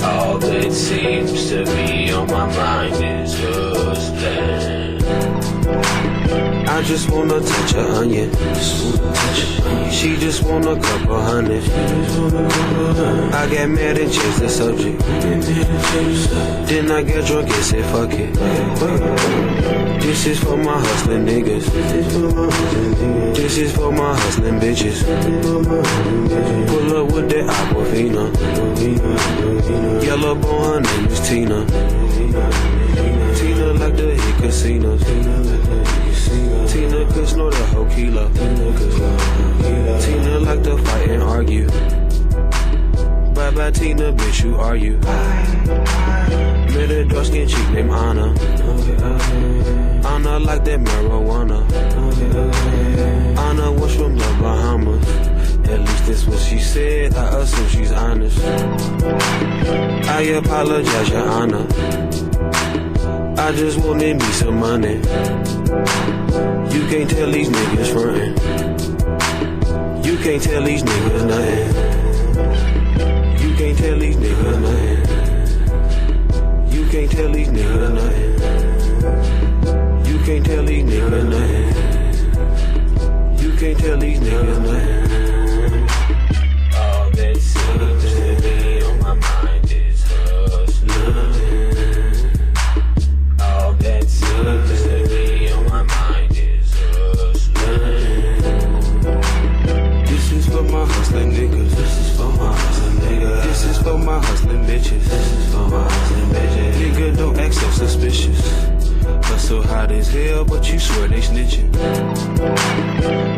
All that seems to be on my mind is husband. I just wanna touch a onion. She just want a couple hundred. I got mad and changed the subject. Then I got drunk and said fuck it. This is for my hustling niggas. This is for my hustling bitches. Pull up with that Aquafina. Yellow bone, her name is Tina. Tina like the hit casinos. Tina could snort a whole kilo. Tina like to fight and argue. Bye bye Tina, bitch, you argue. Met a dark skin chick named Anna. Anna like that marijuana. Anna was from the Bahamas. At least that's what she said. I assume she's honest. I apologize, Your Honor. I just wanted me some money. You can't tell these niggas frontin'. You can't tell these niggas nothing. You can't tell these niggas nothing. You can't tell these niggas nothing. You can't tell these niggas nothing. You can't tell these niggas nothing. All that seems to be on my mind is hustling. All that seems to be on my mind is hustling. This is for my hustling niggas. This is for my hustling niggas. This is for my hustling bitches. This is for my hustling bitches. Nigga, don't act so suspicious. Hustle hot as hell, but you swear they snitching.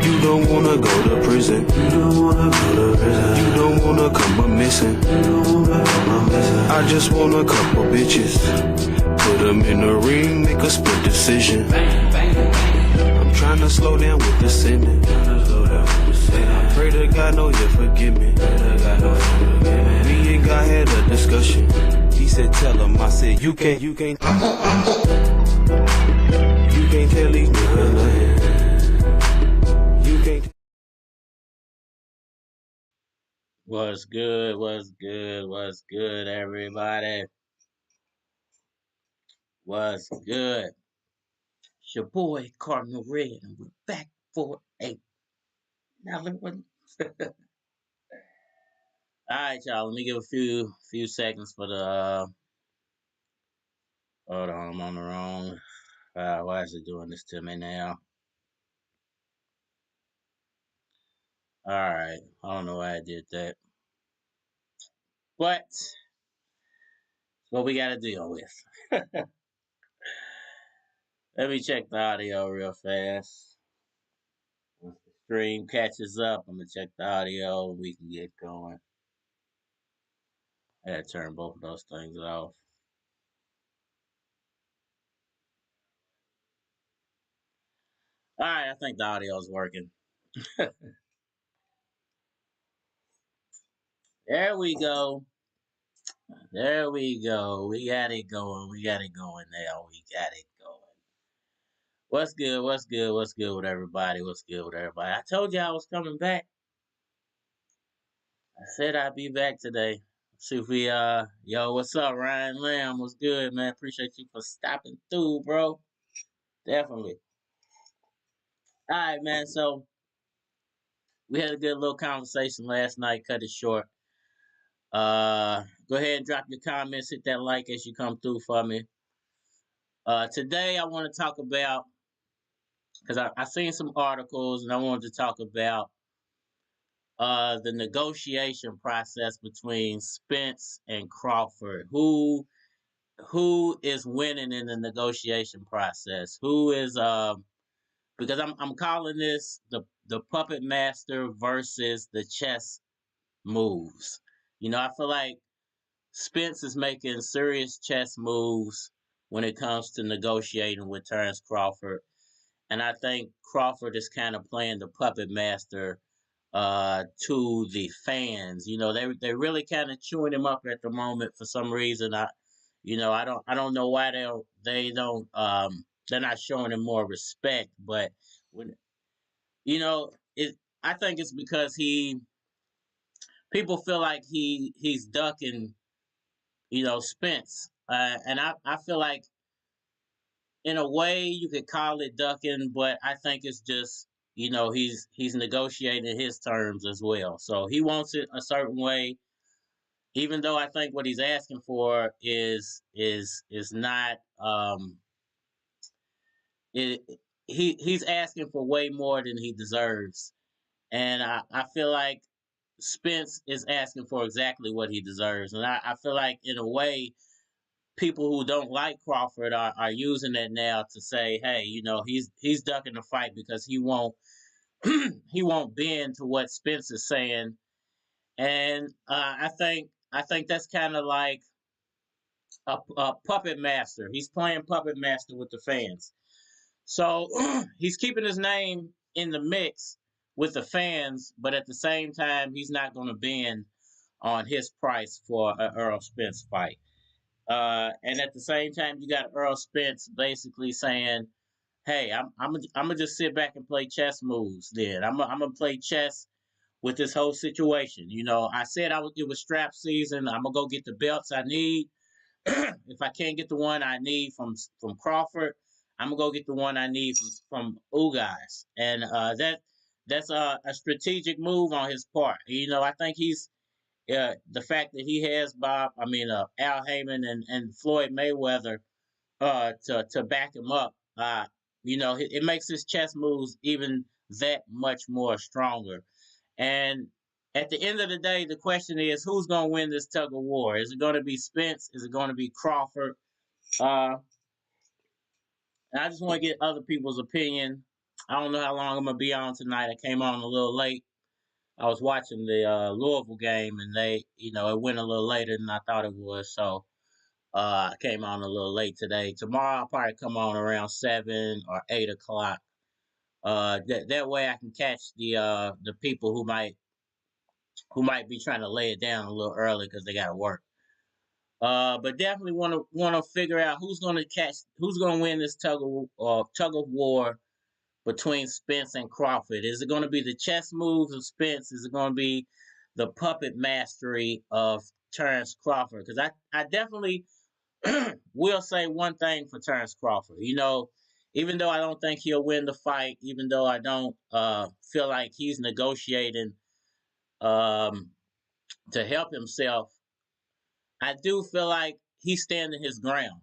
You don't wanna go to prison. You don't wanna go to prison. You don't wanna come up missing. You don't wanna come up missing. I just want a couple bitches. Put them in the ring, make a split decision. I'm trying to slow down with the sinning. I pray to God, no, you forgive me. Me and God had a discussion. He said, tell him. I said, you can't tell these niggas nothing. You can't. What's good? What's good? What's good, everybody? What's good? It's your boy Cardinal Red, and we're back for another one. All right, y'all. Let me give a few seconds for the. Hold on, I'm on the wrong. Why is it doing this to me now? All right, I don't know why I did that, but it's what we got to deal with. Let me check the audio real fast. Once the stream catches up, I'm gonna check the audio. We can get going. I gotta turn both of those things off. All right, I think the audio is working. There we go. There we go. We got it going. We got it going now. We got it going. What's good? What's good? What's good with everybody? What's good with everybody? I told you I was coming back. I said I'd be back today. See if we yo, what's up, Ryan Lamb? What's good, man? Appreciate you for stopping through, bro. Definitely. All right, man. So we had a good little conversation last night. Cut it short. Go ahead and drop your comments. Hit that like as you come through for me. Today I want to talk about because I seen some articles and I wanted to talk about the negotiation process between Spence and Crawford. Who is winning in the negotiation process? Who is because I'm calling this the puppet master versus the chess moves. You know, I feel like Spence is making serious chess moves when it comes to negotiating with Terence Crawford. And I think Crawford is kind of playing the puppet master to the fans. You know, they really kind of chewing him up at the moment for some reason. I don't know why they're not showing him more respect, but when it I think it's because people feel like he's ducking, Spence, and I feel like in a way you could call it ducking, but I think it's just he's negotiating his terms as well. So he wants it a certain way, even though I think what he's asking for is not it. He's asking for way more than he deserves, and I feel like Spence is asking for exactly what he deserves, and I feel like in a way people who don't like Crawford are using it now to say, hey, he's ducking the fight because he won't he won't bend to what Spence is saying, and I think that's kind of like a puppet master. He's playing puppet master with the fans, so he's keeping his name in the mix with the fans, but at the same time, he's not going to bend on his price for an Errol Spence fight. And at the same time, you got Errol Spence basically saying, "Hey, I'm gonna just sit back and play chess moves. Then I'm gonna play chess with this whole situation. I said it was strap season. I'm gonna go get the belts I need. If I can't get the one I need from Crawford, I'm gonna go get the one I need from Ugas. And that's a strategic move on his part. I think he's the fact that he has Al Heyman and Floyd Mayweather to back him up. It makes his chess moves even that much more stronger. And at the end of the day, the question is, who's going to win this tug of war? Is it going to be Spence? Is it going to be Crawford? Uh, and I just want to get other people's opinion. I don't know how long I'm going to be on tonight. I came on a little late. I was watching the Louisville game, and it went a little later than I thought it was. So I came on a little late today. Tomorrow I'll probably come on around 7 or 8 o'clock. That way I can catch the people who might be trying to lay it down a little early because they got to work. But definitely want to figure out who's going to win this tug of war between Spence and Crawford. Is it going to be the chess moves of Spence? Is it going to be the puppet mastery of Terence Crawford? Because I definitely will say one thing for Terence Crawford. Even though I don't think he'll win the fight, even though I don't feel like he's negotiating um, to help himself, I do feel like he's standing his ground.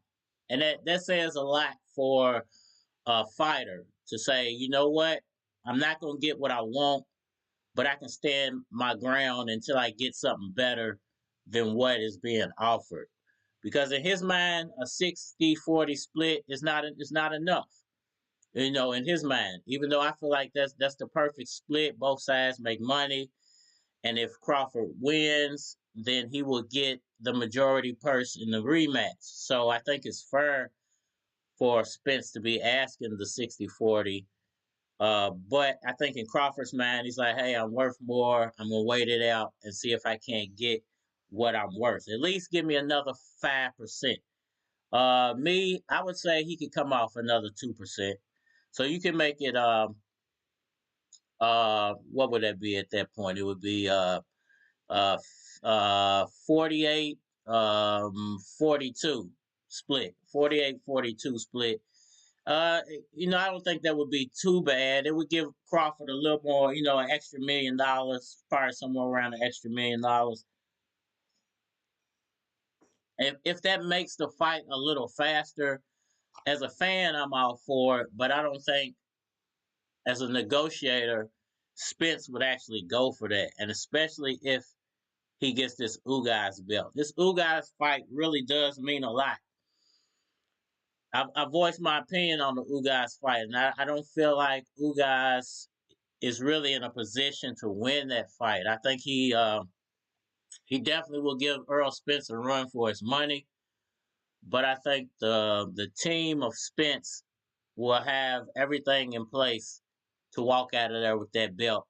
And that says a lot for a fighter to say, you know what, I'm not going to get what I want, but I can stand my ground until I get something better than what is being offered. Because in his mind, a 60-40 split is not enough. In his mind, even though I feel like that's the perfect split, both sides make money, and if Crawford wins, then he will get the majority purse in the rematch. So I think it's fair for Spence to be asking the 60-40. But I think in Crawford's mind, he's like, hey, I'm worth more. I'm going to wait it out and see if I can't get what I'm worth. At least give me another 5%. Me, I would say he could come off another 2%. So you can make it, what would that be at that point? It would be 48, 42 split, 48-42 split. I don't think that would be too bad. It would give Crawford a little more, an extra $1 million, probably somewhere around an extra $1 million. If that makes the fight a little faster, as a fan, I'm all for it. But I don't think, as a negotiator, Spence would actually go for that, and especially if he gets this Ugas belt. This Ugas fight really does mean a lot. I voiced my opinion on the Ugas fight, and I don't feel like Ugas is really in a position to win that fight. I think he definitely will give Errol Spence a run for his money, but I think the team of Spence will have everything in place to walk out of there with that belt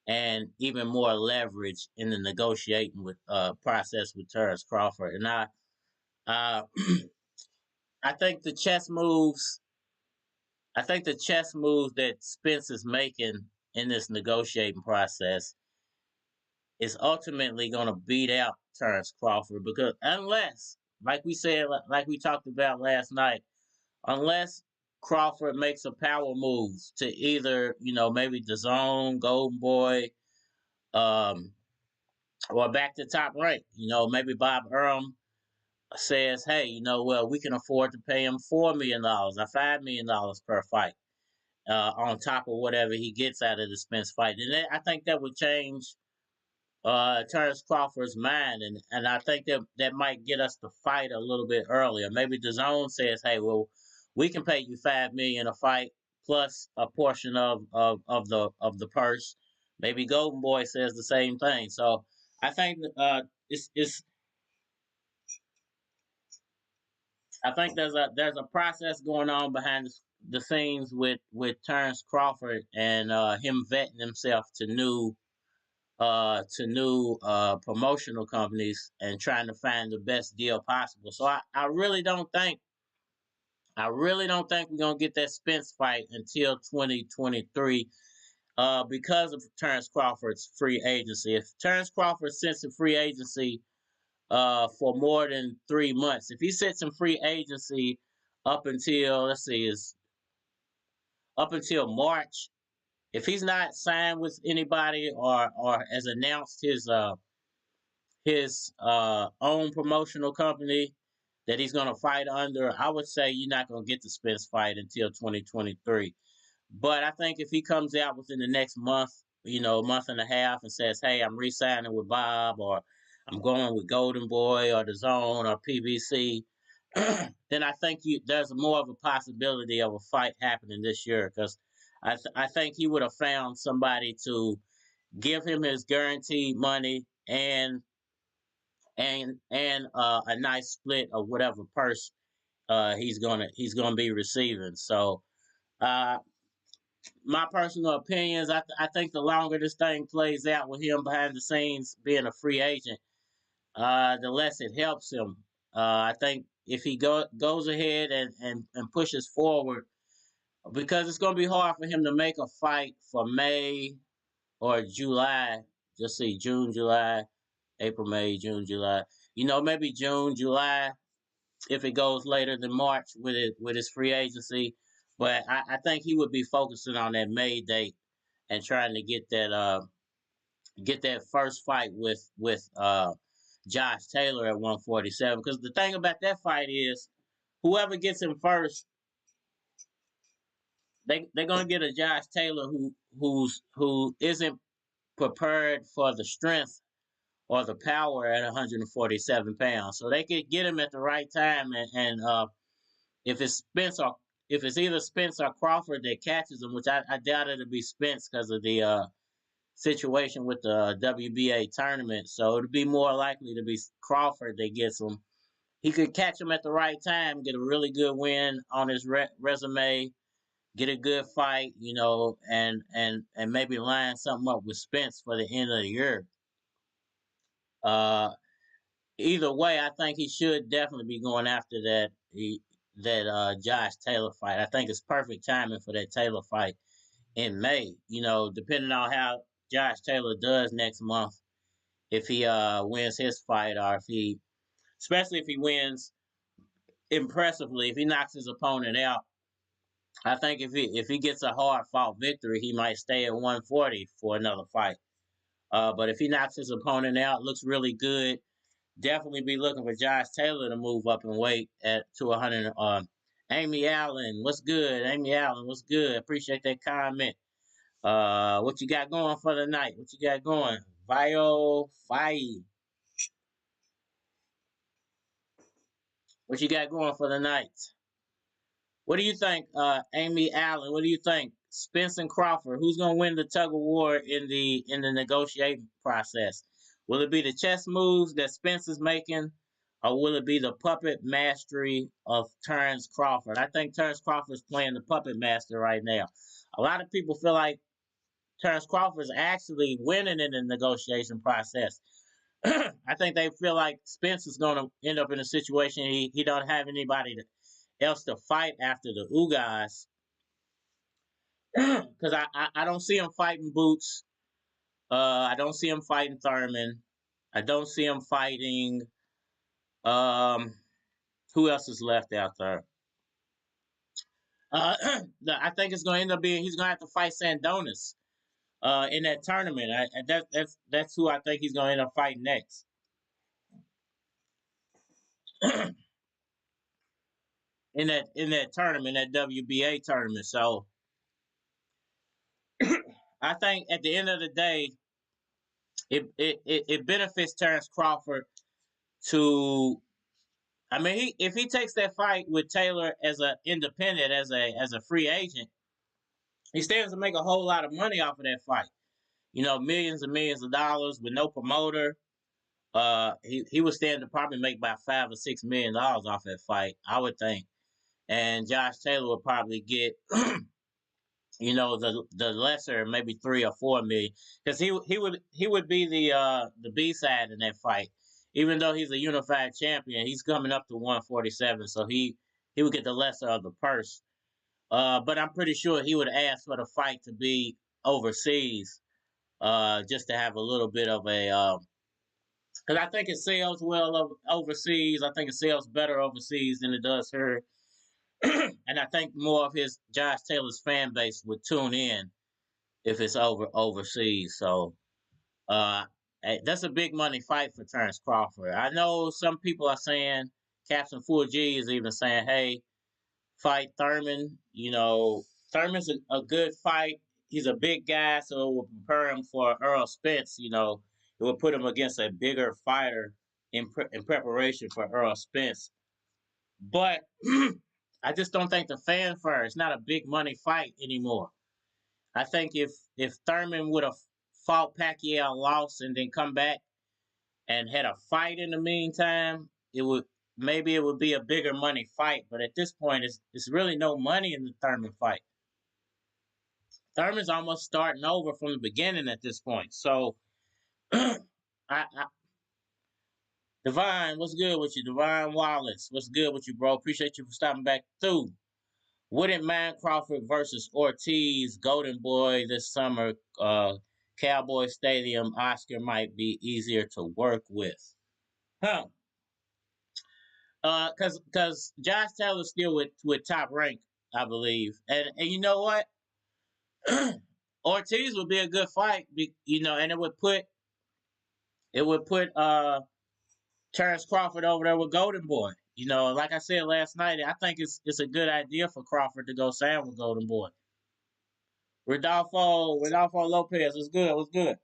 and even more leverage in the negotiating with process with Terence Crawford. And uh, I think the chess moves. I think the chess moves that Spence is making in this negotiating process is ultimately going to beat out Terence Crawford, because unless, like we said, like we talked about last night, unless Crawford makes a power move to either, maybe the zone, Golden Boy, um, or back to top rank, maybe Bob Arum says, hey, well, we can afford to pay him $4 million or $5 million per fight, on top of whatever he gets out of the Spence fight. And I think that would change Terence Crawford's mind, and I think that might get us to fight a little bit earlier. Maybe the zone says, "Hey, well, we can pay you $5 million a fight plus a portion of the purse." Maybe Golden Boy says the same thing. So I think it's I think there's a process going on behind the scenes with Terence Crawford, and him vetting himself to new promotional companies and trying to find the best deal possible. So I really don't think we're gonna get that Spence fight until 2023, because of Terence Crawford's free agency. If Terence Crawford sits in free agency for more than 3 months, if he sits in free agency up until, let's see, is up until March, if he's not signed with anybody or has announced his own promotional company that he's going to fight under, I would say you're not going to get the Spence fight until 2023. But I think if he comes out within the next month, month and a half, and says, "Hey, I'm re-signing with Bob, or I'm going with Golden Boy or the Zone or PBC," then I think there's more of a possibility of a fight happening this year, because I think he would have found somebody to give him his guaranteed money and a nice split of whatever purse he's gonna be receiving. So, uh, my personal opinions, I think the longer this thing plays out with him behind the scenes being a free agent, the less it helps him. I think if he goes ahead and pushes forward, because it's going to be hard for him to make a fight for May or July. Just see June, July, April, May, June, July. Maybe June, July, if it goes later than March with his free agency. But I think he would be focusing on that May date and trying to get that first fight with Josh Taylor at 147. Because the thing about that fight is, whoever gets him first, they're gonna get a Josh Taylor who isn't prepared for the strength or the power at 147 pounds. So they could get him at the right time, and if it's Spence or if it's either Spence or Crawford that catches him, which I doubt it'll be Spence because of the situation with the WBA tournament. So it'd be more likely to be Crawford that gets him. He could catch him at the right time, get a really good win on his resume, get a good fight, and maybe line something up with Spence for the end of the year. Uh, Either way, I think he should definitely be going after that Josh Taylor fight. I think it's perfect timing for that Taylor fight in May. Depending on how Josh Taylor does next month, if he wins his fight, or especially if he wins impressively, if he knocks his opponent out, I think if he gets a hard fought victory, he might stay at 140 for another fight. But if he knocks his opponent out, looks really good, definitely be looking for Josh Taylor to move up in weight to 100. Amy Allen, what's good? Amy Allen, what's good? Appreciate that comment. What you got going for the night? What you got going? Vio Fai. What you got going for the night? What do you think, Amy Allen? What do you think, Spence and Crawford? Who's gonna win the tug of war in the negotiating process? Will it be the chess moves that Spence is making, or will it be the puppet mastery of Terence Crawford? I think Terence Crawford is playing the puppet master right now. A lot of people feel like Terence Crawford is actually winning in the negotiation process. I think they feel like Spence is going to end up in a situation he don't have anybody else to fight after the Ugas, because I don't see him fighting Boots. I don't see him fighting Thurman. I don't see him fighting. Um, who else is left out there? I think it's going to end up being he's going to have to fight Sandonis in that tournament. That's who I think he's going to end up fighting next in that tournament, that WBA tournament. So I think at the end of the day, it benefits Terence Crawford to. I mean, if he takes that fight with Taylor as an independent, as a free agent, he stands to make a whole lot of money off of that fight. Millions and millions of dollars with no promoter. He would stand to probably make about $5 or $6 million off that fight, I would think. And Josh Taylor would probably get, the lesser, maybe 3 or 4 million, because he would be the B side in that fight. Even though he's a unified champion, he's coming up to 147, so he would get the lesser of the purse. But I'm pretty sure he would ask for the fight to be overseas, just to have a little bit of a. Because I think it sells well overseas. I think it sells better overseas than it does here. And I think more of his Josh Taylor's fan base would tune in if it's overseas. So that's a big money fight for Terence Crawford. I know some people are saying, Captain Full G is even saying, hey, fight Thurman. Thurman's a good fight. He's a big guy, so it will prepare him for Errol Spence. It will put him against a bigger fighter in preparation for Errol Spence. But I just don't think the fanfare. It's not a big money fight anymore. I think if Thurman would have fought Pacquiao, lost, and then come back and had a fight in the meantime, it would be a bigger money fight. But at this point, it's really no money in the Thurman fight. Thurman's almost starting over from the beginning at this point. So, Divine, what's good with you? Divine Wallace, what's good with you, bro? Appreciate you for stopping back through. Wouldn't mind Crawford versus Ortiz, Golden Boy this summer. Cowboy Stadium, Oscar might be easier to work with. Huh. Because Josh Taylor's still with Top Rank, I believe. And you know what? Ortiz would be a good fight, and it would put Terence Crawford over there with Golden Boy. Like I said last night, I think it's a good idea for Crawford to go sign with Golden Boy. Rodolfo Lopez was good. Was good.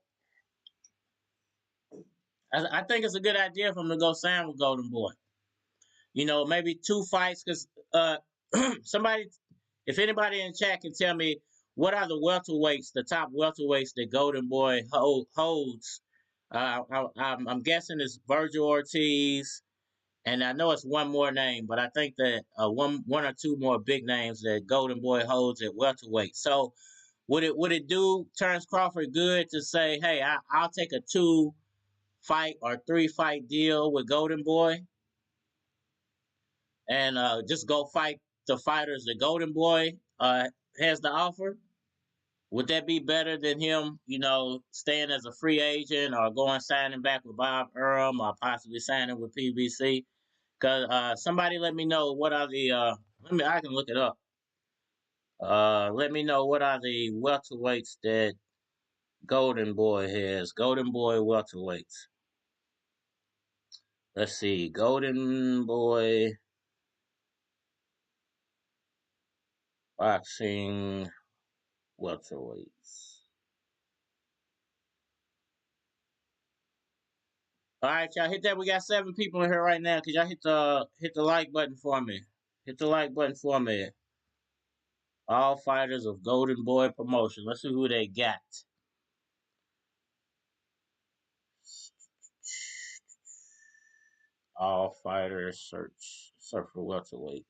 I think it's a good idea for him to go sign with Golden Boy. Maybe 2 fights, because somebody, if anybody in chat can tell me what are the top welterweights that Golden Boy holds. I'm guessing it's Virgil Ortiz, and I know it's one more name, but I think that one or two more big names that Golden Boy holds at welterweight. So would it do Terence Crawford good to say, hey, I'll take a 2-fight or 3-fight deal with Golden Boy and just go fight the fighters that Golden Boy has to offer? Would that be better than him, staying as a free agent or going signing back with Bob Earl or possibly signing with PBC? Because somebody let me know what are the I can look it up. Let me know what are the welterweights that Golden Boy has. Golden Boy welterweights. Let's see. Golden Boy boxing welterweights. All right, y'all, hit that. We got 7 people in here right now. Could y'all hit the like button for me? Hit the like button for me. All fighters of Golden Boy Promotion. Let's see who they got. All fighters search for welterweights.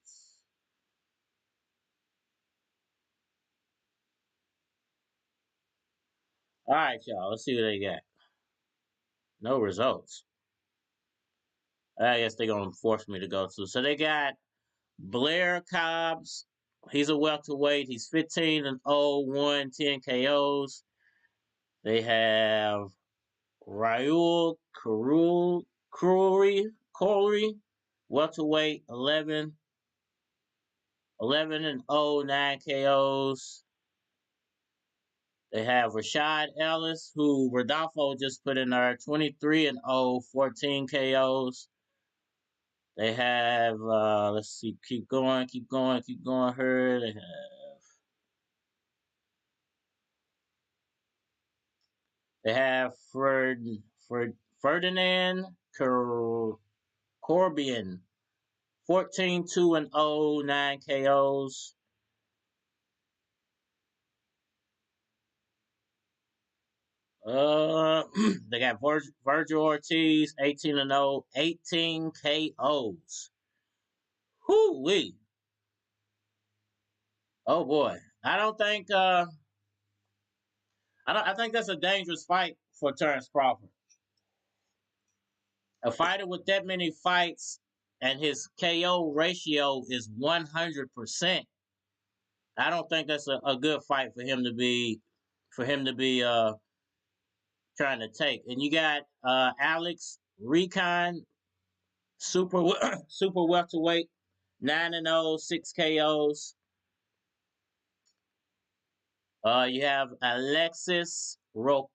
All right, y'all. Let's see what they got. No results. I guess they're gonna force me to go to. So they got Blair Cobbs. He's a welterweight. He's 15-0, 10 KOs. They have Raul Corey, welterweight, 11-0, 9 KOs. They have Rashad Ellis, who Rodolfo just put in there, 23-0, 14 KOs. They have, let's see, keep going here. They have Ferdinand Corbian, 14-2-0, 9 KOs. They got Virgil Ortiz, 18-0, 18 KOs. Whoo wee. Oh boy. I think that's a dangerous fight for Terence Crawford. A fighter with that many fights and his KO ratio is 100%. I don't think that's a good fight for him to be trying to take. And you got Alex Recon, super super welterweight, 9-0, 6 KOs. You have Alexis Roca,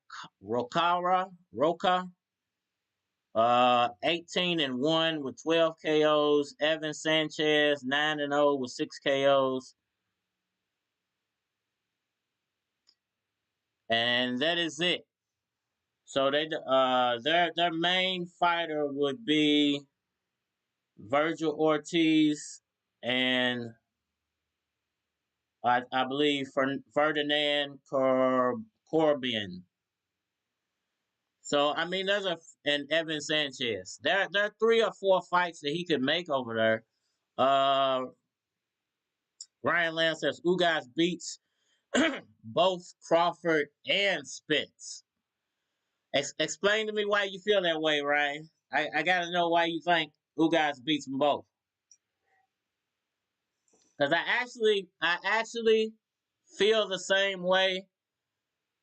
18-1 with 12 KOs. Evan Sanchez, 9-0 with 6 KOs. And that is it. So their main fighter would be Virgil Ortiz and I believe Ferdinand Corbian. So I mean, and Evan Sanchez. There are 3 or 4 fights that he could make over there. Ryan Lamb says Ugas beats both Crawford and Spence. Explain to me why you feel that way, Ryan. I got to know why you think Ugas beats them both. Because I actually feel the same way,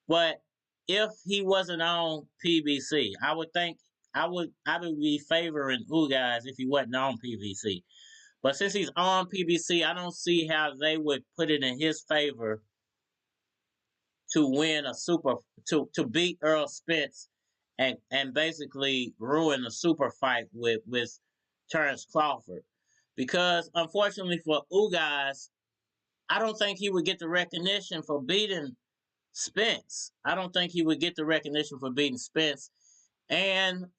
but if he wasn't on PBC, I would be favoring Ugas if he wasn't on PBC. But since he's on PBC, I don't see how they would put it in his favor to win a super to beat Errol Spence and basically ruin a super fight with Terence Crawford. Because unfortunately for Ugas, I don't think he would get the recognition for beating Spence. I don't think he would get the recognition for beating Spence, and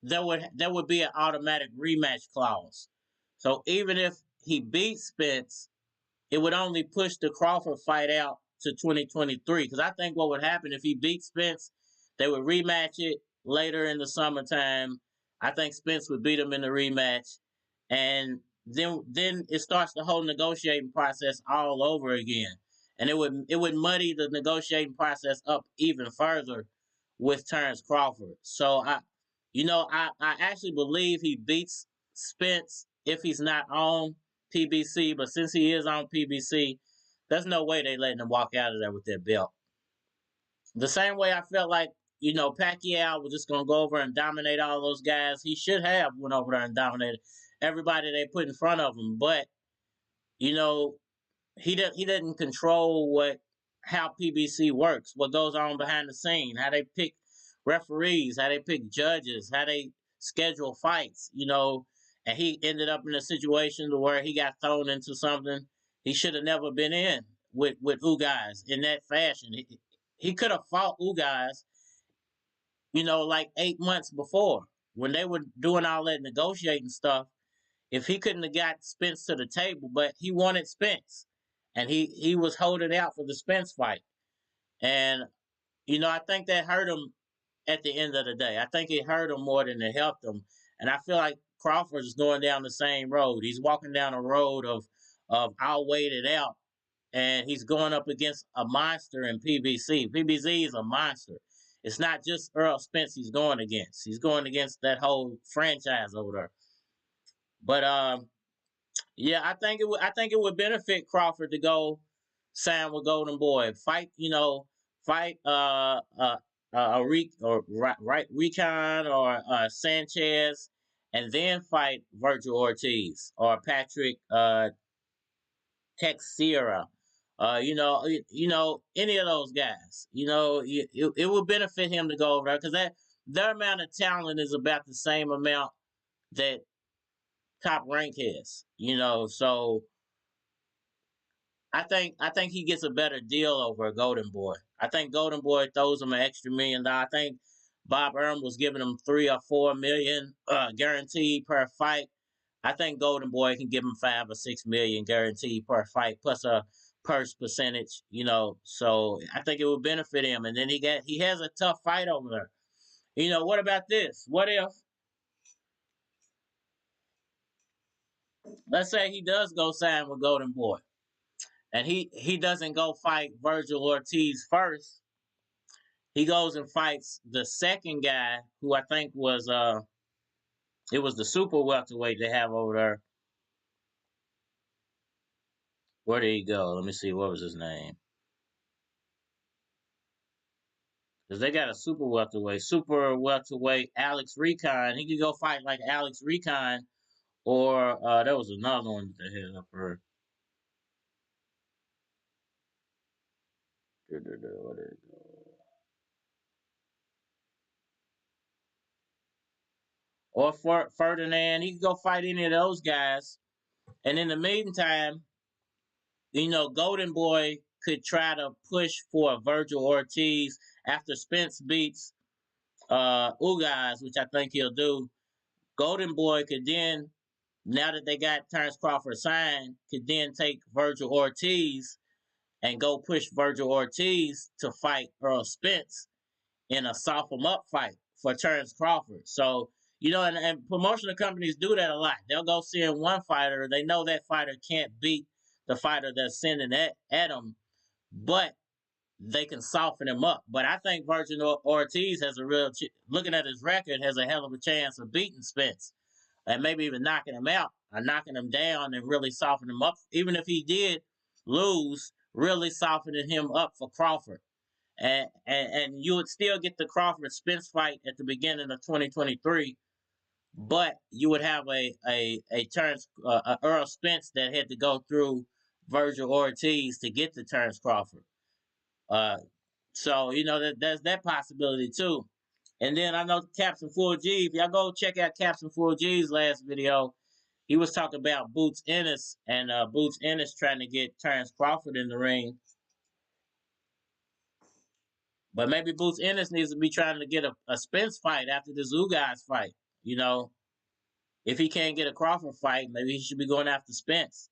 there would be an automatic rematch clause. So even if he beats Spence, it would only push the Crawford fight out to 2023. Because I think what would happen if he beats Spence, they would rematch it later in the summertime. I think Spence would beat him in the rematch, and then it starts the whole negotiating process all over again, and it would muddy the negotiating process up even further with Terence Crawford. So I actually believe he beats Spence if he's not on PBC, but since he is on PBC, there's no way they letting him walk out of there with that belt. The same way I felt like, Pacquiao was just gonna go over and dominate all those guys. He should have went over there and dominated everybody they put in front of him. But, you know, he didn't control how PBC works, what goes on behind the scene, how they pick referees, how they pick judges, how they schedule fights, and he ended up in a situation where he got thrown into something he should have never been in with Ugas in that fashion. He could have fought Ugas, like 8 months before when they were doing all that negotiating stuff. If he couldn't have got Spence to the table, but he wanted Spence, and he was holding out for the Spence fight, and I think that hurt him at the end of the day. I think it hurt him more than it helped him, and I feel like Crawford is going down the same road. He's walking down a road of I'll wait it out, and he's going up against a monster in PBC. PBC is a monster. It's not just Errol Spence he's going against. He's going against that whole franchise over there. But yeah, I think it would benefit Crawford to go sign with Golden Boy. fight Recon or Sanchez, and then fight Virgil Ortiz or Patrick Teixeira. Any of those guys. It would benefit him to go over there because their amount of talent is about the same amount that Top Rank has. So I think he gets a better deal over Golden Boy. I think Golden Boy throws him an extra $1 million. I think Bob Arum was giving him 3 or 4 million guaranteed per fight. I think Golden Boy can give him 5 or 6 million guaranteed per fight, plus a purse percentage. So I think it would benefit him. And then he has a tough fight over there. What about this? What if, let's say he does go sign with Golden Boy, and he doesn't go fight Virgil Ortiz first. He goes and fights the second guy, who I think was it was the super welterweight they have over there. Where did he go? Let me see. What was his name? Because they got a super welterweight Alex Recon. He could go fight like Alex Recon, or there was another one that they had up here. Where did it go? Or Ferdinand. He could go fight any of those guys. And in the meantime, Golden Boy could try to push for Virgil Ortiz after Spence beats Ugas, which I think he'll do. Golden Boy could then, now that they got Terence Crawford signed, could then take Virgil Ortiz and go push Virgil Ortiz to fight Errol Spence in a soft him up fight for Terence Crawford. So, and promotional companies do that a lot. They'll go see one fighter. They know that fighter can't beat the fighter that's sending at them, but they can soften him up. But I think Virgil Ortiz has looking at his record, has a hell of a chance of beating Spence and maybe even knocking him out or knocking him down and really softening him up. Even if he did lose, really softening him up for Crawford. And you would still get the Crawford Spence fight at the beginning of 2023, but you would have a Terence Errol Spence that had to go through Virgil Ortiz to get to Terence Crawford. So there's that possibility too. And then I know Captain Full G. If y'all go check out Captain Full G's last video, he was talking about Boots Ennis and Boots Ennis trying to get Terence Crawford in the ring. But maybe Boots Ennis needs to be trying to get a Spence fight after this Ugas fight. If he can't get a Crawford fight, maybe he should be going after Spence.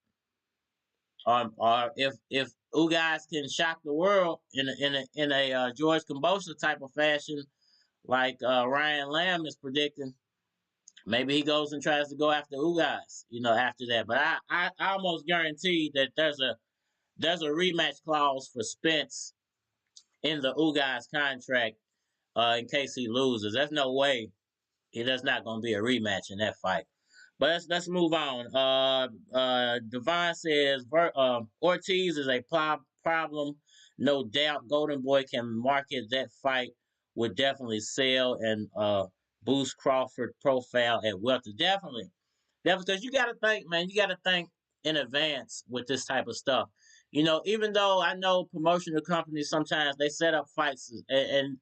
Or if Ugas can shock the world in a George Kambosos type of fashion, like Ryan Lamb is predicting, maybe he goes and tries to go after Ugas. After that. But I almost guarantee that there's a rematch clause for Spence in the Ugas contract in case he loses. There's no way there's not going to be a rematch in that fight. But let's move on. Devon says Ortiz is a problem, no doubt. Golden Boy can market that fight, would definitely sell and boost Crawford profile at welter. Definitely, because you got to think, man. You got to think in advance with this type of stuff. Even though I know promotional companies sometimes they set up fights, and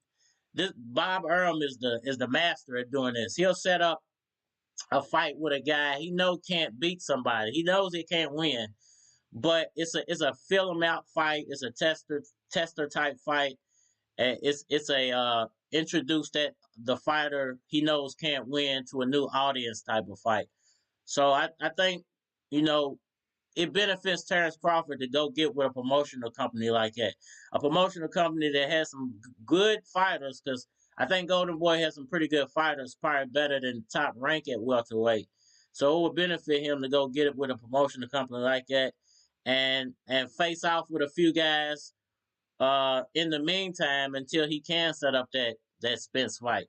this Bob Arum is the master at doing this. He'll set up a fight with a guy he knows can't beat somebody. He knows he can't win, but it's a fill him out fight. It's a tester type fight. It's a introduce that the fighter he knows can't win to a new audience type of fight. So I think it benefits Terence Crawford to go get with a promotional company like that. A promotional company that has some good fighters, because I think Golden Boy has some pretty good fighters, probably better than Top Rank at welterweight. So it would benefit him to go get it with a promotional company like that and face off with a few guys in the meantime until he can set up that Spence fight.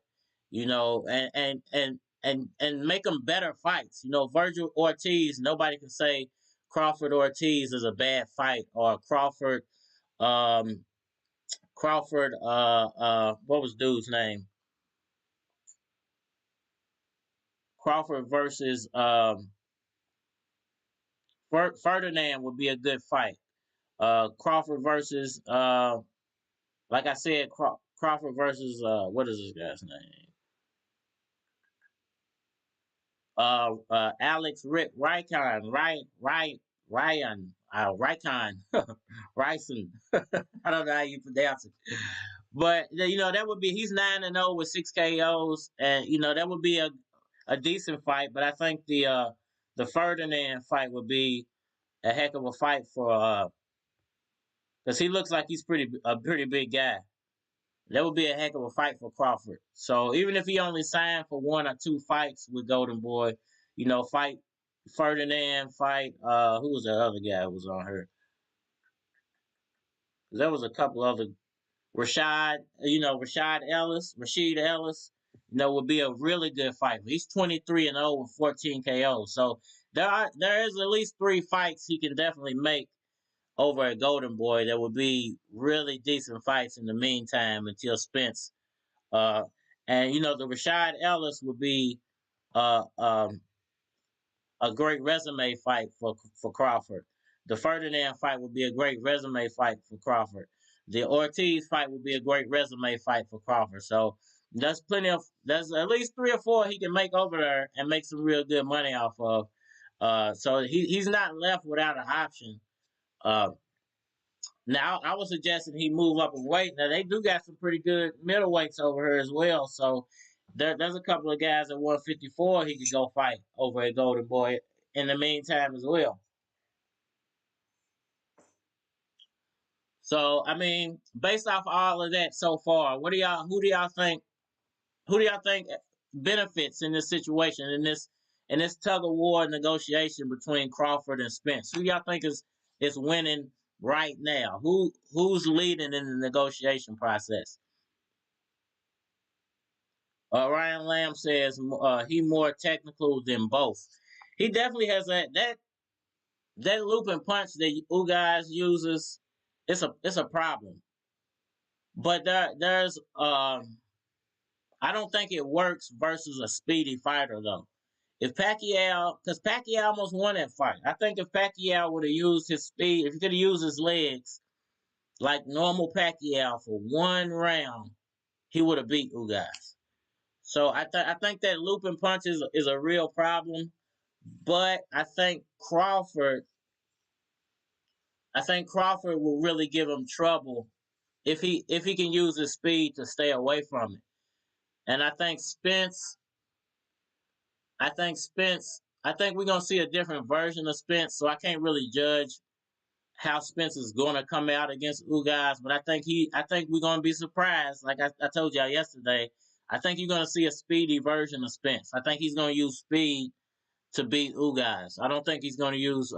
And make them better fights. Virgil Ortiz, nobody can say Crawford Ortiz is a bad fight, or Crawford Crawford. What was dude's name? Crawford versus Ferdinand would be a good fight. Crawford versus like I said, Crawford versus what is this guy's name? Alex Rykon, Rykon, Ryson. I don't know how you pronounce it, but that would be he's 9-0 with 6 KOs, and that would be a decent fight. But I think the Ferdinand fight would be a heck of a fight for because he looks like he's a pretty big guy. That would be a heck of a fight for Crawford. So even if he only signed for 1 or 2 fights with Golden Boy, fight Ferdinand, fight who was the other guy who was on her? There was a couple other Rashid Ellis, would be a really good fight. He's 23-0 with 14 KOs. So there is at least 3 fights he can definitely make over at Golden Boy that would be really decent fights in the meantime until Spence. Uh, and the Rashad Ellis would be uh, um, a great resume fight for Crawford. The Ferdinand fight would be a great resume fight for Crawford. The Ortiz fight would be a great resume fight for Crawford. So there's at least 3 or 4 he can make over there and make some real good money off of. So he's not left without an option. Uh, Now, I was suggesting he move up in weight. Now, they do got some pretty good middleweights over here as well. So there's a couple of guys at 154 he could go fight over at Golden Boy in the meantime as well. So, I mean, based off all of that so far, who do y'all think benefits in this situation, in this tug of war negotiation between Crawford and Spence? Who y'all think is winning right now? Who's leading in the negotiation process? Ryan Lamb says he more technical than both. He definitely has that looping punch that Ugas uses. It's a problem, but there's I don't think it works versus a speedy fighter though. If Pacquiao, because Pacquiao almost won that fight, I think if Pacquiao would have used his speed, if he could have used his legs like normal Pacquiao for 1 round, he would have beat Ugas. So I think that looping punch is a real problem, but I think Crawford will really give him trouble if he can use his speed to stay away from it. And I think we're gonna see a different version of Spence, so I can't really judge how Spence is gonna come out against Ugas, but I think we're gonna be surprised. Like I told y'all yesterday, I think you're gonna see a speedy version of Spence. I think he's gonna use speed to beat Ugas. I don't think he's gonna use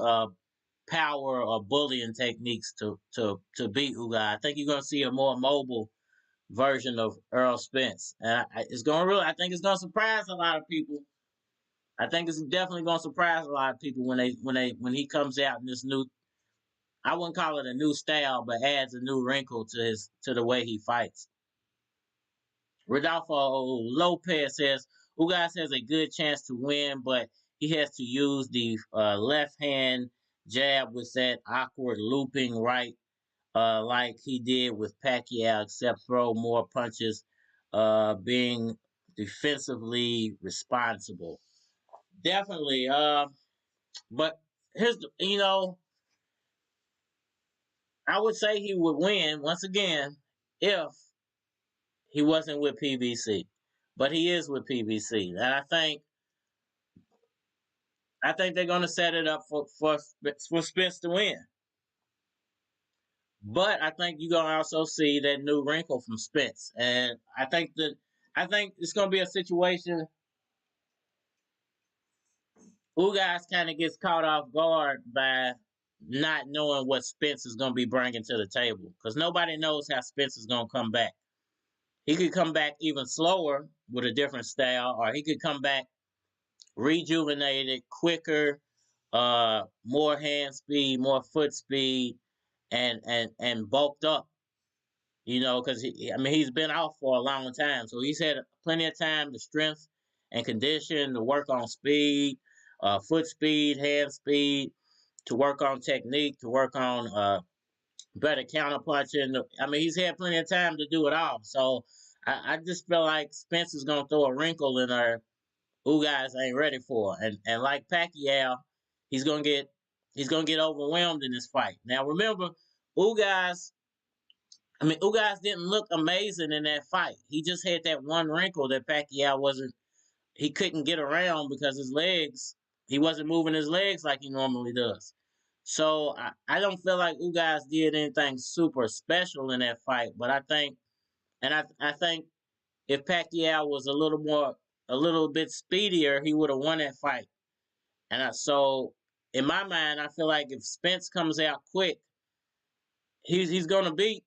power or bullying techniques to beat Ugas. I think you're gonna see a more mobile version of Errol Spence, and I think it's gonna surprise a lot of people. I think it's definitely gonna surprise a lot of people when he comes out in this new. I wouldn't call it a new style, but adds a new wrinkle to the way he fights. Rodolfo Lopez says Ugas has a good chance to win, but he has to use the left hand jab with that awkward looping right, like he did with Pacquiao, except throw more punches, being defensively responsible. Definitely. But here's I would say he would win once again if he wasn't with PBC, but he is with PBC, and I think they're going to set it up for Spence to win. But I think you're going to also see that new wrinkle from Spence, and I think it's going to be a situation. Ugas kind of gets caught off guard by not knowing what Spence is going to be bringing to the table because nobody knows how Spence is going to come back. He could come back even slower with a different style, or he could come back rejuvenated, quicker, more hand speed, more foot speed, and bulked up. You know, because he's been out for a long time, so he's had plenty of time to strength and condition, to work on speed, foot speed, hand speed, to work on technique, to work on better counterpunching. He's had plenty of time to do it all. So I just feel like Spence is gonna throw a wrinkle in there Ugas ain't ready for. And like Pacquiao, he's gonna get he's gonna get overwhelmed in this fight. Now remember, Ugas Ugas didn't look amazing in that fight. He just had that one wrinkle that Pacquiao wasn't he couldn't get around because his legs he wasn't moving his legs like he normally does. So I don't feel like Ugas did anything super special in that fight, but I think if Pacquiao was a little bit speedier, he would have won that fight. So in my mind, I feel like if Spence comes out quick, he's going to beat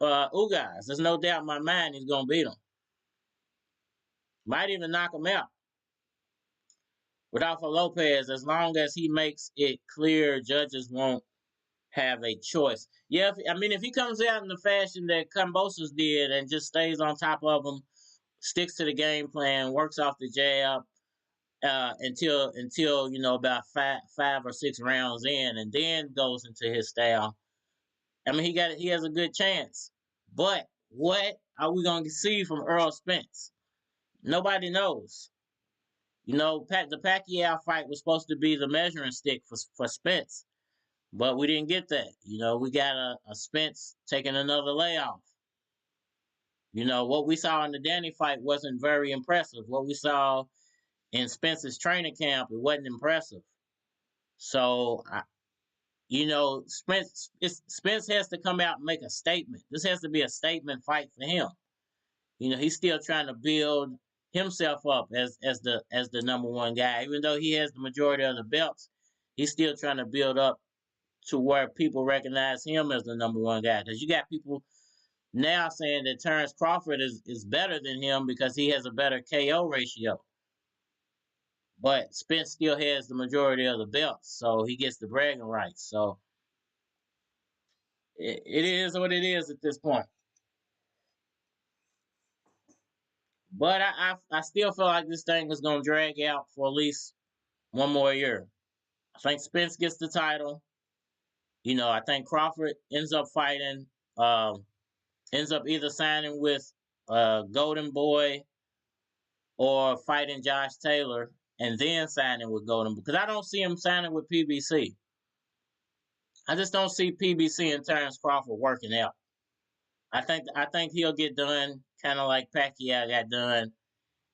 Ugas. There's no doubt in my mind he's going to beat him. Might even knock him out. Rodolfo Lopez, as long as he makes it clear, judges won't have a choice. Yeah, if he comes out in the fashion that Kambosos did and just stays on top of him, sticks to the game plan, works off the jab until about five or six rounds in, and then goes into his style. He has a good chance. But what are we going to see from Errol Spence? Nobody knows. The Pacquiao fight was supposed to be the measuring stick for Spence, but we didn't get that. We got a Spence taking another layoff. What we saw in the Danny fight wasn't very impressive. What we saw in Spence's training camp, it wasn't impressive. So, Spence has to come out and make a statement. This has to be a statement fight for him. He's still trying to build himself up as the number one guy. Even though he has the majority of the belts, he's still trying to build up to where people recognize him as the number one guy. Because you got people now saying that Terence Crawford is better than him because he has a better KO ratio. But Spence still has the majority of the belts, so he gets the bragging rights. So it is what it is at this point. But I still feel like this thing is going to drag out for at least one more year. I think Spence gets the title. I think Crawford ends up fighting, ends up either signing with Golden Boy or fighting Josh Taylor and then signing with Golden, because I don't see him signing with PBC. I just don't see PBC and Terence Crawford working out. I think he'll get done kind of like Pacquiao got done,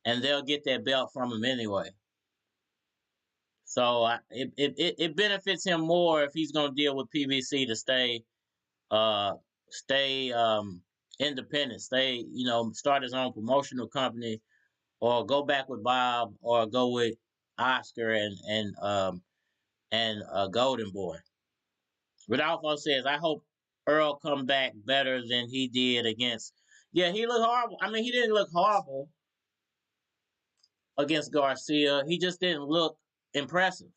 and they'll get that belt from him anyway. So it benefits him more if he's going to deal with PBC to stay independent, start his own promotional company, or go back with Bob, or go with Oscar and Golden Boy. Rodolfo says, I hope Earl come back better than he did against. Yeah, he looked horrible. He didn't look horrible against Garcia. He just didn't look impressive.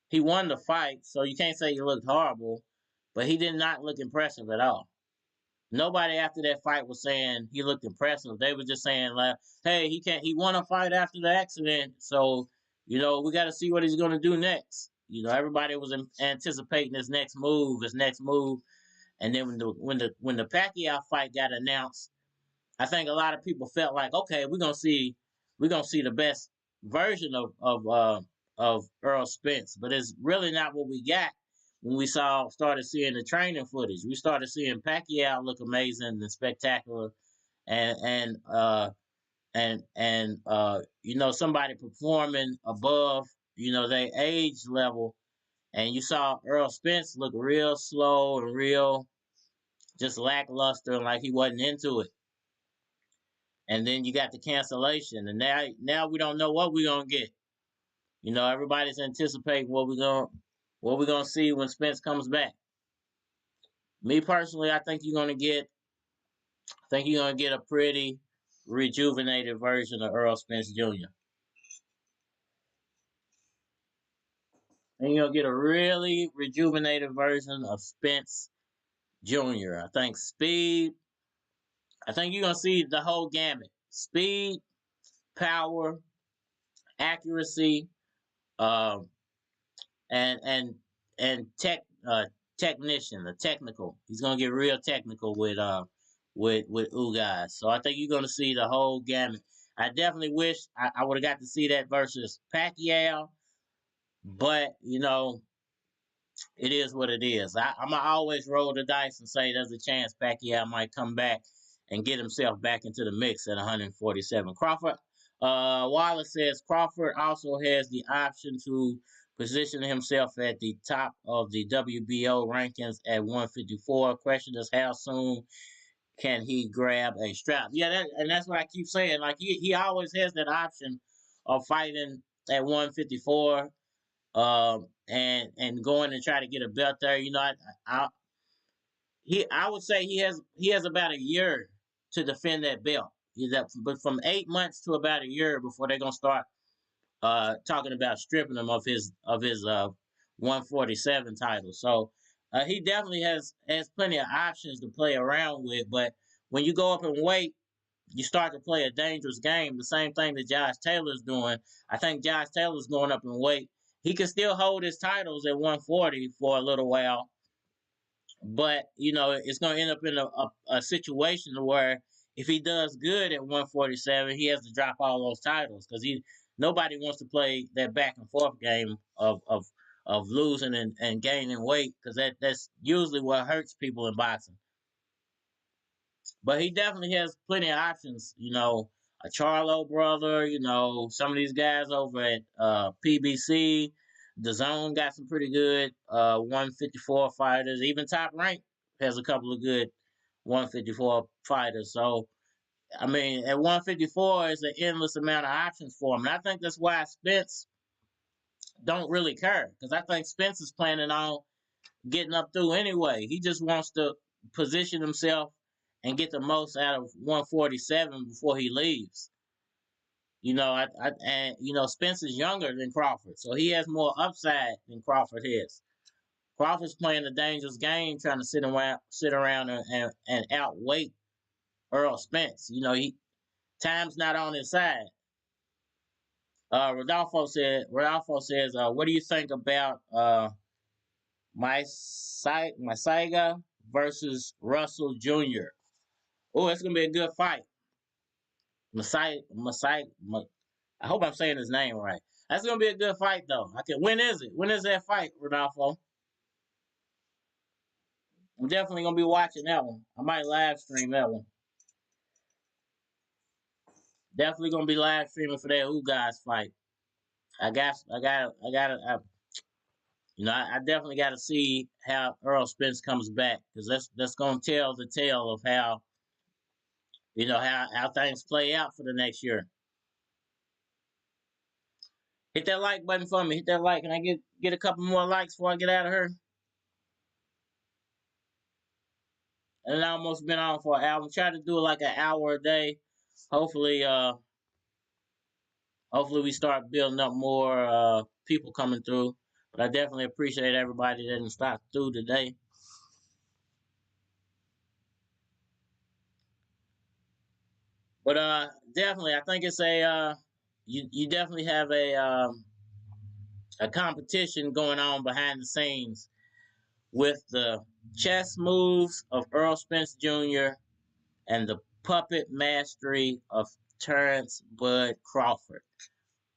He won the fight, so you can't say he looked horrible, but he did not look impressive at all. Nobody after that fight was saying he looked impressive. They were just saying like, "Hey, he won a fight after the accident, so we got to see what he's going to do next." Everybody was anticipating his next move, and then when the Pacquiao fight got announced, I think a lot of people felt like, okay, we're gonna see the best version of Errol Spence, but it's really not what we got. When we started seeing the training footage, we started seeing Pacquiao look amazing and spectacular, and somebody performing above their age level, and you saw Errol Spence look real slow and real just lackluster, and like he wasn't into it. And then you got the cancellation, and now we don't know what we're gonna get. Everybody's anticipating what we're gonna see when Spence comes back. Me personally, I think you're gonna get a pretty rejuvenated version of Errol Spence Jr. And you're gonna get a really rejuvenated version of Spence Jr. I think speed. I think you're gonna see the whole gamut: speed, power, accuracy, um, and technician, the technical. He's gonna get real technical with Ugas. So I think you're gonna see the whole gamut. I definitely wish I would have got to see that versus Pacquiao, but it is what it is. I'm gonna always roll the dice and say there's a chance Pacquiao might come back and get himself back into the mix at 147. Crawford, Wallace says Crawford also has the option to position himself at the top of the WBO rankings at 154. Question is how soon can he grab a strap? Yeah, and that's what I keep saying. Like he always has that option of fighting at 154 and going and try to get a belt there. I I would say he has about a year to defend that belt. But from 8 months to about a year before they're gonna start talking about stripping him of his 147 title. So he definitely has plenty of options to play around with. But when you go up in weight, you start to play a dangerous game. The same thing that Josh Taylor's doing. I think Josh Taylor's going up in weight. He can still hold his titles at 140 for a little while, but it's going to end up in a situation where if he does good at 147, he has to drop all those titles because nobody wants to play that back and forth game of losing and gaining weight because that's usually what hurts people in boxing. But he definitely has plenty of options. A Charlo brother. Some of these guys over at PBC. The Zone got some pretty good 154 fighters. Even Top Rank has a couple of good 154 fighters. So I mean, at 154 is an endless amount of options for him, and I think that's why Spence don't really care because I think Spence is planning on getting up through anyway. He just wants to position himself and get the most out of 147 before he leaves. Spence is younger than Crawford, so he has more upside than Crawford has. Crawford's playing a dangerous game, trying to sit around and outweight Errol Spence. Time's not on his side. Rodolfo says, what do you think about Maisaga versus Russell Jr.? Oh, it's gonna be a good fight. Masai. I hope I'm saying his name right. That's gonna be a good fight, though. When is it? When is that fight, Rodolfo? I'm definitely gonna be watching that one. I might live stream that one. Definitely gonna be live streaming for that Ugas fight. I definitely got to see how Errol Spence comes back because that's gonna tell the tale of how things play out for the next year. Hit that like button for me. Hit that like. Can I get a couple more likes before I get out of here? And I almost been on for an hour. I'm trying to do like an hour a day. Hopefully, hopefully we start building up more people coming through. But I definitely appreciate everybody that didn't stop through today. But definitely, I think it's you definitely have a competition going on behind the scenes with the chess moves of Errol Spence Jr. and the puppet mastery of Terence Bud Crawford.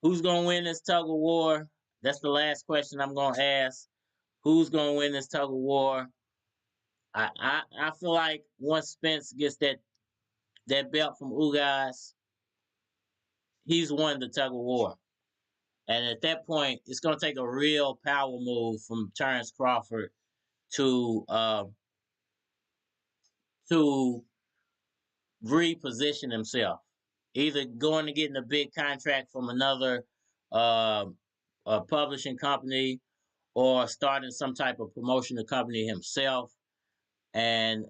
Who's gonna win this tug of war? That's the last question I'm gonna ask. Who's gonna win this tug of war? I feel like once Spence gets that belt from Ugas, he's won the tug of war. And at that point, it's going to take a real power move from Terence Crawford to to reposition himself, either going to getting a big contract from another uh, publishing company or starting some type of promotional company himself and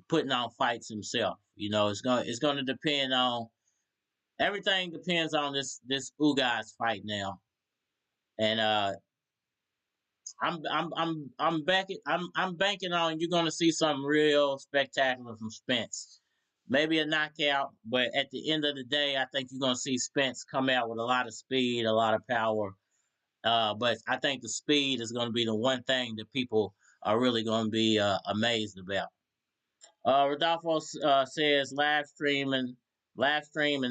putting on fights himself. It's going to depend on everything. Depends on this Ugas fight now, and I'm banking on you're going to see something real spectacular from Spence. maybe a knockout, but at the end of the day, I think you're gonna see Spence come out with a lot of speed, a lot of power. But I think the speed is gonna be the one thing that people are really gonna be amazed about. Rodolfo says live stream, and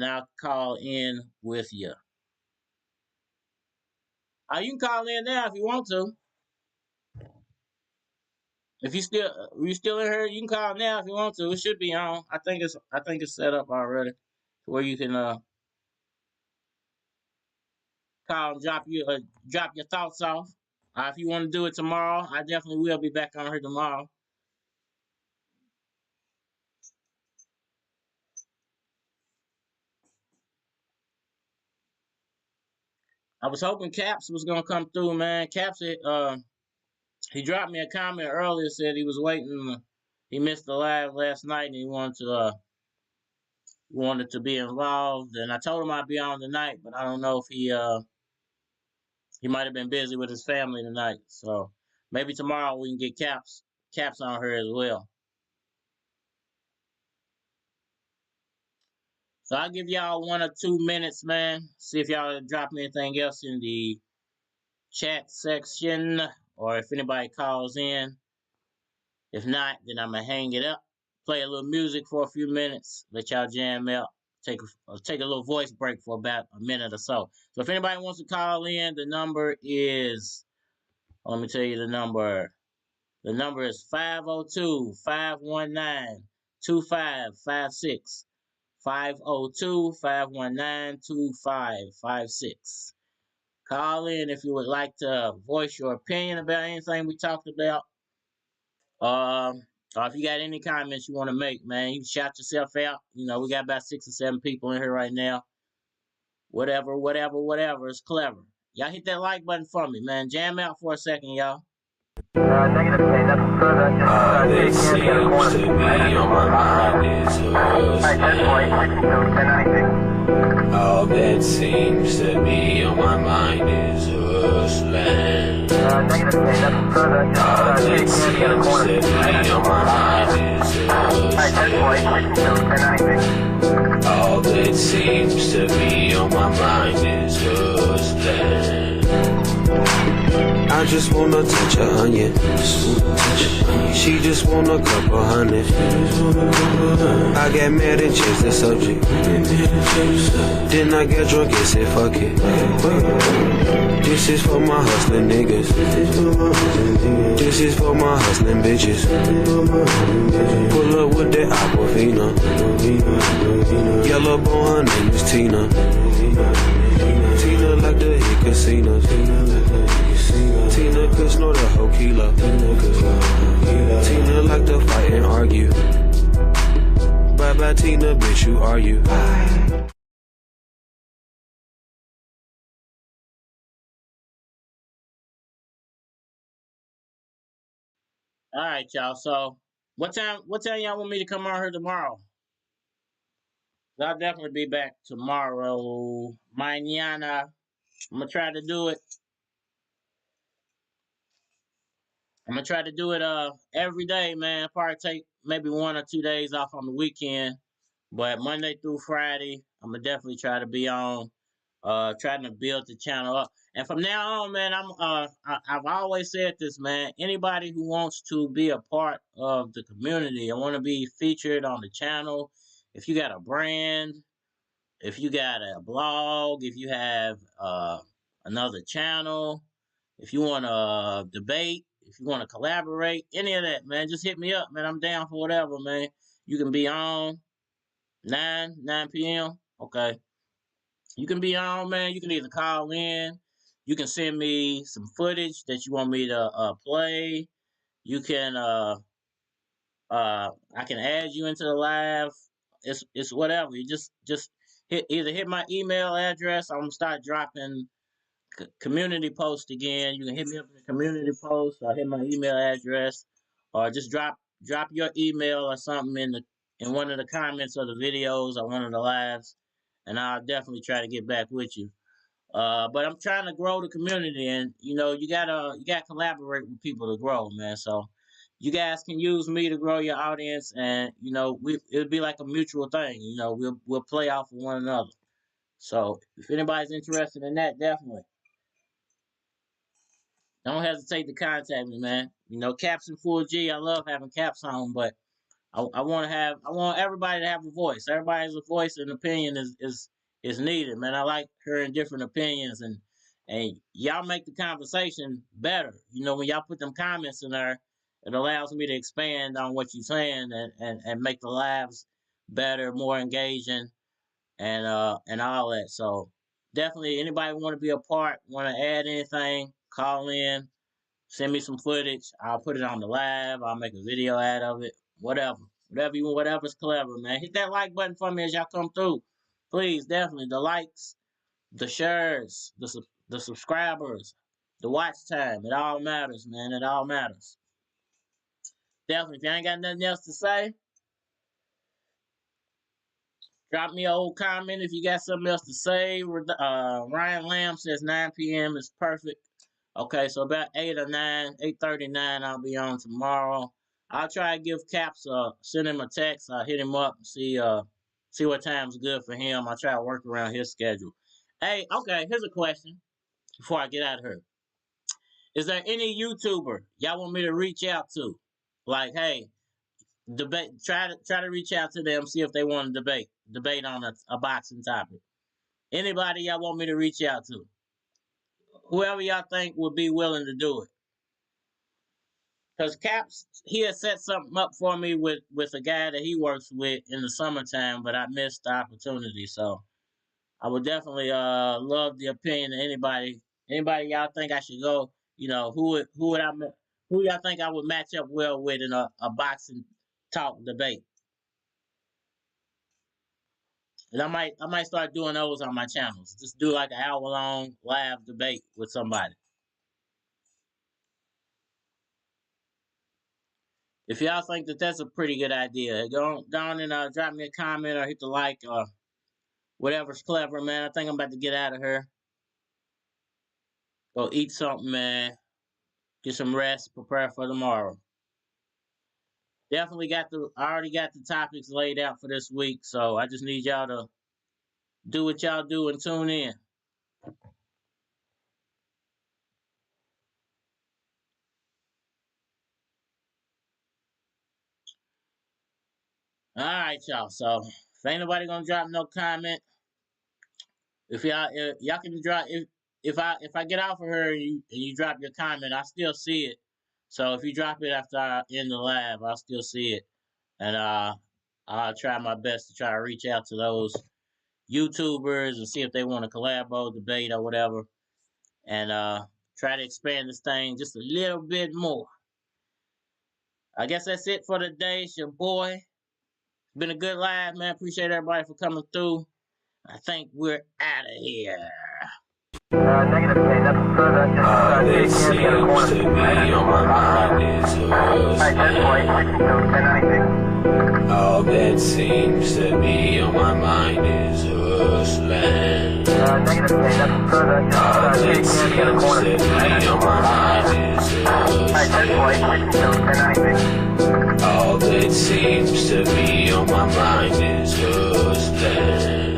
I'll call in with you. You can call in now if you want to. If you still in here, you can call now if you want to. It should be on. I think it's set up already, where you can call and drop your thoughts off. If you want to do it tomorrow, I definitely will be back on here tomorrow. I was hoping Caps was gonna come through, man. Caps, he dropped me a comment earlier, said he was waiting. He missed the live last night, and he wanted to be involved. And I told him I'd be on tonight, but I don't know if he might have been busy with his family tonight. So maybe tomorrow we can get Caps on here as well. So I'll give y'all 1 or 2 minutes, man. See if y'all drop anything else in the chat section, or if anybody calls in. If not, then I'm gonna hang it up, play a little music for a few minutes, let y'all jam out, take a little voice break for about a minute or so. So if anybody wants to call in, the number is, let me tell you the number. The number is 502-519-2556. 502-519-2556. Call in if you would like to voice your opinion about anything we talked about. Or if you got any comments you want to make, man, you can shout yourself out. You know, we got about 6 or 7 people in here right now. Whatever. It's clever. Y'all hit that like button for me, man. Jam out for a second, y'all. Negative, nothing further. All that seems to be on my mind is hustling. All that seems to be on my mind is hustling. Negative, nothing further. All that seems to be on my mind is hustling. All that seems to be on my mind is hustling. I just wanna touch a onion. She just want a couple hundred. I got mad and changed the subject. Then I got drunk and said fuck it. This is for my hustling niggas. This is for my hustling bitches. Pull up with that Aquafina. Yellow bone, her name is Tina. Tina like the hit casinos. Tina could snort a whole kilo. Tina like to fight and argue. Bye bye Tina, bitch, who are you? Alright, y'all. So what time y'all want me to come on here tomorrow? I'll definitely be back tomorrow. Mañana. I'm gonna try to do it. I'm gonna try to do it every day, man. Probably take maybe 1 or 2 days off on the weekend. But Monday through Friday, I'm gonna definitely try to be on, trying to build the channel up. And from now on, man, I've always said this, man. Anybody who wants to be a part of the community, I want to be featured on the channel. If you got a brand, if you got a blog, if you have another channel, if you want to debate, if you want to collaborate, any of that, man, just hit me up, man. I'm down for whatever, man. You can be on 9 p.m. Okay. You can be on, man. You can either call in. You can send me some footage that you want me to play. You can I can add you into the live. It's whatever. You just hit my email address. I'm gonna start dropping community post again. You can hit me up in the community post, or hit my email address, or just drop your email or something in one of the comments of the videos or one of the lives, and I'll definitely try to get back with you. But I'm trying to grow the community, and you gotta collaborate with people to grow, man. So you guys can use me to grow your audience, and it'll be like a mutual thing. We'll play off of one another. So if anybody's interested in that, definitely don't hesitate to contact me, man. Caps in full G. I love having caps on, but I want everybody to have a voice. Everybody's a voice and opinion is needed, man. I like hearing different opinions, and y'all make the conversation better. When y'all put them comments in there, it allows me to expand on what you're saying and make the lives better, more engaging, and all that. So definitely, anybody want to be a part, want to add anything, call in, send me some footage. I'll put it on the live. I'll make a video out of it. Whatever's clever, man. Hit that like button for me as y'all come through. Please, definitely. The likes, the shares, the subscribers, the watch time. It all matters, man. It all matters. Definitely. If you ain't got nothing else to say, drop me an old comment if you got something else to say. Ryan Lamb says 9 p.m. is perfect. Okay, so about 8 or 9, 8:39, I'll be on tomorrow. I'll try to give Caps send him a text. I'll hit him up and see what time's good for him. I'll try to work around his schedule. Hey, okay, here's a question before I get out of here. Is there any YouTuber y'all want me to reach out to? Like, hey, debate. Try to reach out to them, see if they want to debate on a boxing topic. Anybody y'all want me to reach out to? Whoever y'all think would be willing to do it. Because Caps, he had set something up for me with a guy that he works with in the summertime, but I missed the opportunity. So I would definitely love the opinion of anybody. Anybody y'all think I should go? Who y'all think I would match up well with in a boxing talk debate? And I might start doing those on my channels. Just do like an hour-long live debate with somebody. If y'all think that that's a pretty good idea, go on and drop me a comment or hit the like or whatever's clever, man. I think I'm about to get out of here. Go eat something, man. Get some rest. Prepare for tomorrow. Definitely I already got the topics laid out for this week, so I just need y'all to do what y'all do and tune in. All right, y'all. So if ain't nobody gonna drop no comment, if y'all can drop if I get off of her and you drop your comment, I still see it. So if you drop it after I end the live, I'll still see it, and I'll try my best to try to reach out to those YouTubers and see if they want to collabo, debate, or whatever, and try to expand this thing just a little bit more. I guess that's it for today. It's your boy. It's been a good live, man. Appreciate everybody for coming through. I think we're out of here. Negative, okay, nothing further. All that seems to be on my mind is hustling. All that seems to be on my mind is hustling. Negative, okay, nothing further. All that seems to be on my mind is hustling. All that seems to be on my mind is hustling.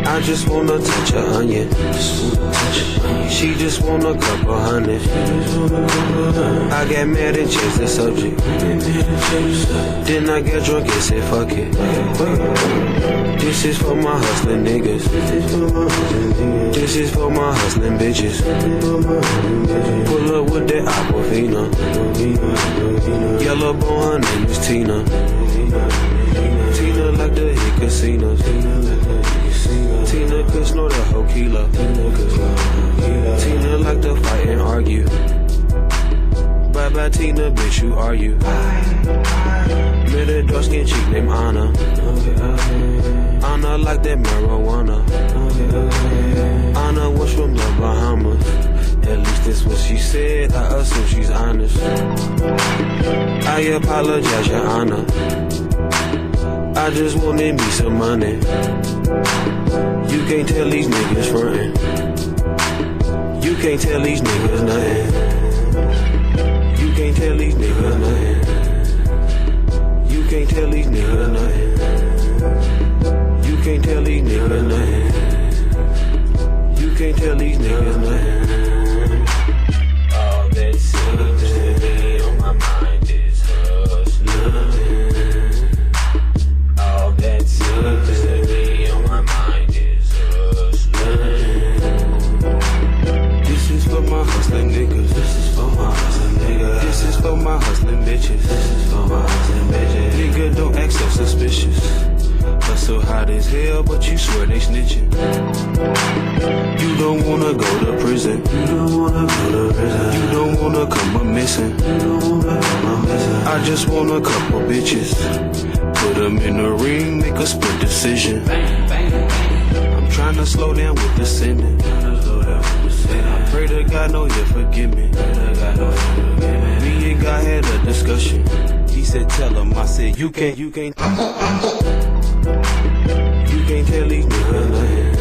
I just wanna touch a onion. She just want a couple hundred. I got mad and changed the subject. Then I got drunk and said fuck it. This is for my hustling niggas. This is for my hustling bitches. Pull up with that Aquafina. Yellow bone, her name is Tina. Tina like the hit casinos. Tina could snort a whole kilo. Tina like to fight and argue. Bye bye Tina, bitch, who are you? Met a dark skin chick named Anna. Anna like that marijuana. Anna was from the Bahamas. At least that's what she said. I assume she's honest. I apologize, Your Honor. I just wanted me some money. You can't tell these niggas frontin'. You can't tell these niggas nothing. You can't can't tell these niggas nothing. You can't tell these niggas nothing. You can't tell these niggas nothing. You can't tell these niggas nothing. All that seems to be on my mind is hustling. All that seems to be on my mind is hustling. This is for my hustling niggas. This is for my hustling niggas. This is for my hustling bitches. This is for my hustling bitches. Nigga, don't act so suspicious. Hustle hot as hell, but you swear they snitching. You don't wanna go to prison. You don't wanna go to prison. You don't wanna come up missing. You don't wanna come up missing. I just want a couple bitches. Put them in the ring, make a split decision. Bang, bang, bang. I'm trying to slow down with the sinning. I pray to God, no, you forgive me. Me and God had a discussion. He said, tell him. I said, you can't. You can't tell these niggas nothing.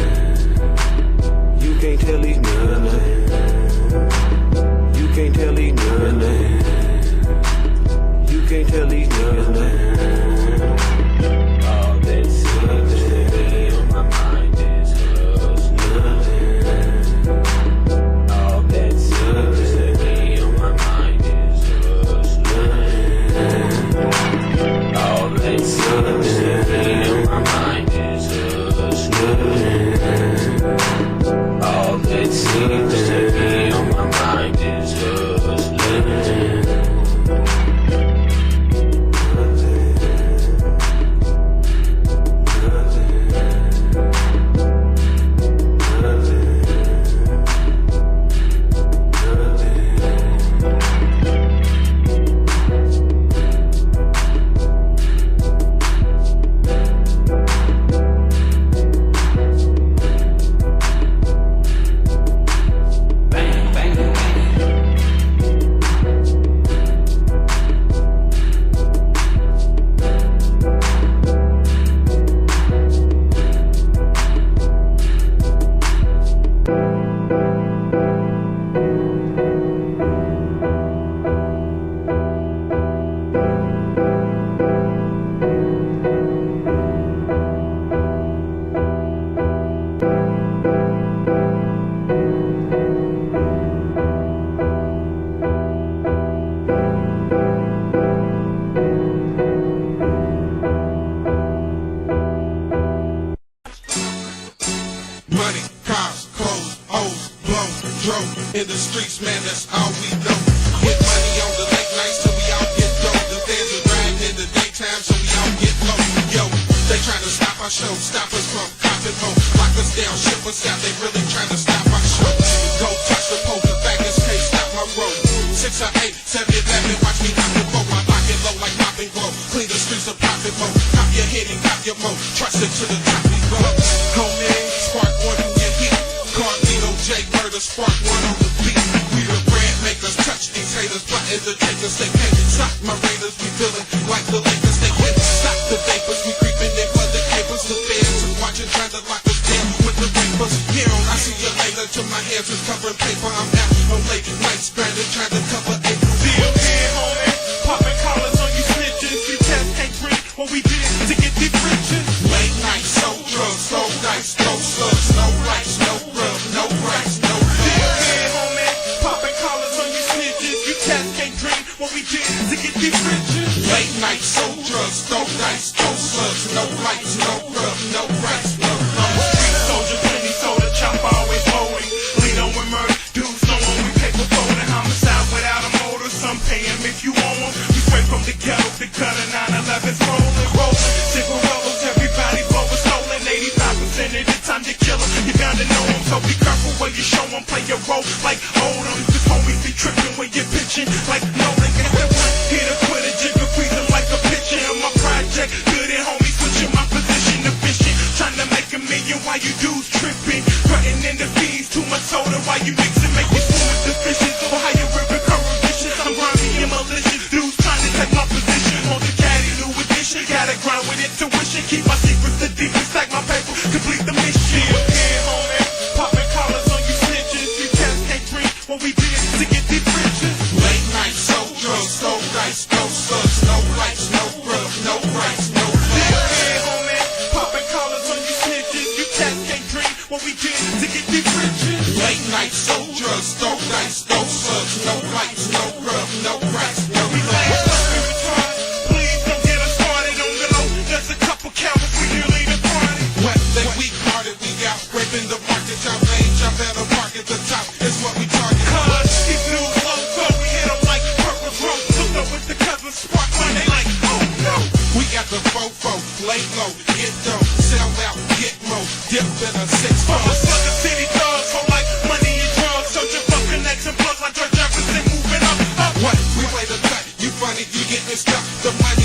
You can't tell these niggas nothing. You can't tell these niggas nothing. You can't tell these niggas nothing. All that seems to be on my mind is hustling. All that seems to be on my mind is hustling. All that seems to be on my mind is hustling. All that seems to be on my mind is hustling. Money, cars, clothes, hoes, blows, drove. In the streets, man, that's all we know. Get money on the late nights till we all get dope. The fans are riding in the daytime so we all get low. Yo, they trying to stop our show, stop us from copping home. Lock us down, ship us out, they really trying to stop our show. Go touch the pole, the baggers can't stop my road. 6 or 8, 7, 11, watch me knock the boat. I lock it low like popping glow. Clean the streets of popping mo. Cop your head and cop your mo. Trust it to the top we go. Homie, spark one in your heat. Carlito J murder, spark one on the beat. We the brand makers, touch these haters, plotting to take us. They can't stop my raiders, we feeling like the Lakers. They can't stop the vapors, we creeping in for the capers. The feds are watching, trying to lock us down with the papers. Here on, I see you later, till my hands is covering paper. I'm out on late nights, stranded, trying to cover a deal. Here, homie, popping collars on you snitches. You test can't drink what we did to get these riches. Late night, sold drugs, sold dice, no slugs, no lights, no rub, no rights, no deal. Here, homie, popping collars on you snitches. You test can't drink what we did to get these riches. Late night, sold drugs, no dice, no slugs, no lights, no rub, no rights, no street soldier, plenty soda, chop always holding. Lean on with murder, dudes know when we paper folding. Homicide without a motor, some pay him if you want them. We straight from the ghetto, the gutter, 911's rolling, rolling. Cigarillos, everybody blow a stolen. 85% of the time you kill 'em, you bound to know 'em. So be careful when you show 'em, play your role like hold 'em. Cause homies be tripping when you're pitching like no nigga. Here to quit a jigger, freeze 'em like a picture in my project. Good and homies switching my position, efficient. Trying to make a million while you dudes tripping. Threatening the fees, too much soda while you mixing. Make it smooth as the fishes, or how you ripping current vicious. I'm grimy and malicious, dudes trying to take my position. On the caddy, new edition, gotta grind with intuition. Keep my secrets the deepest, stack my paper, complete the mission. Here, homie, popping collars on you snitches. You test can't drink what we did to get these riches. Late night, sold drugs, be bridging. Late night, so drugs, no nights, no slugs, no lights, no grub, no cracks, no thugs. Please don't get us started on the low. Just a couple cowards, we nearly the party. What they weak hearted, we out raping the market. Y'all lane, jump at the park at the top. It's what we target. Cause these dudes low, so we hit them like purple rose. Hooked up with the cousins, spark when they like, oh no. We got the fofo, lay low, get dough, sell out, get more, dip in a 6-4. For my sucker city thugs, whole like money and drugs, searching for connection, plugs like George Jefferson, moving up. What? We way to cut, you funny, you getting stuck. The money